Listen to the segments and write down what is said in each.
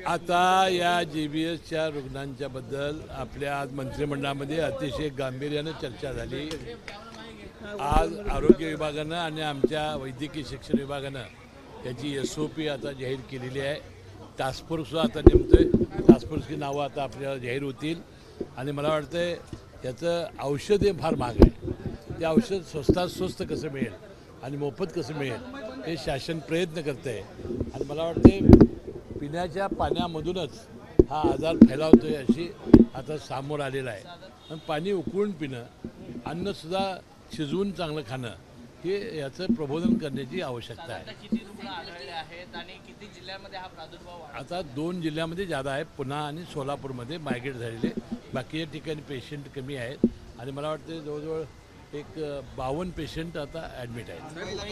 आता या GBSच्या रुग्णांच्या बद्दल आपल्या आज मंत्रिमंडळामध्ये अतिशय गांभीर्यानं चर्चा झाली। आज आरोग्य विभागानं आणि आमच्या वैद्यकीय शिक्षण विभागानं त्याची SOP आता जाहीर केलेली आहे। टास्क फोर्ससुद्धा आता नेमतोय। टास्क फोर्सची नावं आता आपल्याला जाहीर होतील आणि मला वाटतं त्याचं औषध हे फार महाग आहे। ते औषध स्वस्तात स्वस्त कसं मिळेल आणि मोफत कसं मिळेल हे शासन प्रयत्न करतं आहे आणि मला वाटतं पिण्याच्या पाण्यामधूनच हा आजार फैलावतोय अशी आता समोर आलेला आहे। आणि पाणी उकळून पिणं, अन्नसुद्धा शिजवून चांगलं खाणं हे याचं प्रबोधन करण्याची आवश्यकता आहे। किती रुग्ण आढळले आहेत आणि किती जिल्ह्यांमध्ये हा प्रादुर्भाव वाढला? आता 2 जिल्ह्यामध्ये ज़्यादा आहे, पुणे आणि सोलापूरमध्ये मायग्रेट झालेले, बाकी ठिकाणी पेशंट कमी आहेत आणि मला वाटतं जवळजवळ एक 52 पेशंट आता ॲडमिट आहेत। मुंबईला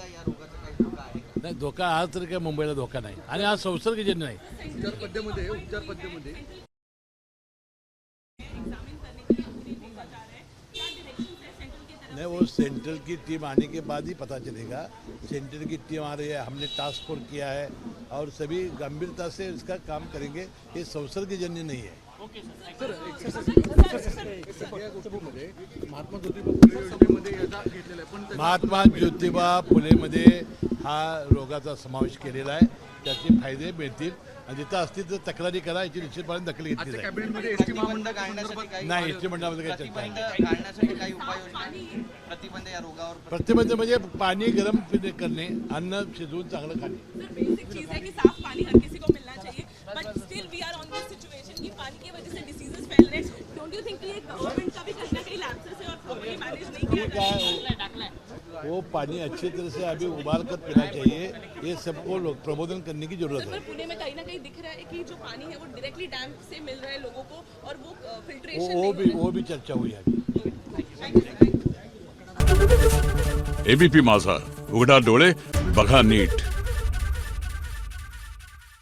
या रोगाचा काही धोका आहे का? नाही, धोका आज तर काय मुंबईला धोका नाही आणि आज संसर्गजन्य नाही। उपचार पद्धतीमध्ये नहीं, वो सेंट्रल की टीम आने के बाद ही पता चलेगा। सेंट्रल की टीम आ रही है, हमने टास्क फोर्स किया है और सभी गंभीरता से इसका काम करेंगे। ये संसर्गजन्य नहीं है। सर लोकसभेमध्ये महात्मा ज्योतिबा फुले योजनेमध्ये याचा घेतलेला आहे, पण महात्मा ज्योतिबा फुलेमध्ये हा रोगाचा समावेश केलेला आहे। त्याचे फायदे मिळतील आणि जिथं असतील तर तक्रारी करा, याची निश्चितपणे दखल घेतली आजच्या जाईल। कॅबिनेटमध्ये एसटी प्रतिबंध घालण्यासाठी काही नाही, एसटी मंडळामध्ये काही चर्चा प्रतिबंध नाही। घालण्यासाठी काही उपाययोजना, प्रतिबंध या रोगावर प्रतिबंध म्हणजे पाणी गरम करणे, अन्न शिजवून चांगलं खाणे। सर बेसिक चीज है कि साफ पानी हर किसी को मिलना चाहिए, but still we are on this situation कि पानी की वजह से डिसीजेस फैल रहे हैं। डोंट यू थिंक कि ये गवर्नमेंट का भी कहीं ना कहीं लैप्सेस है और प्रॉपर्ली मैनेज नहीं किया जा रहा है? वो पानी अच्छी तरह से अभी उबाल कर पीना चाहिए। ये सबको लोग प्रबोधन करने की जरूरत सर है। पर पुणे में कहीं ना कहीं दिख रहा है कि जो पानी है वो डायरेक्टली डैम से मिल रहा है लोगों को और वो फिल्ट्रेशन वो भी चर्चा हुई है। ABP माझा, उघडा डोळे बघा नीट।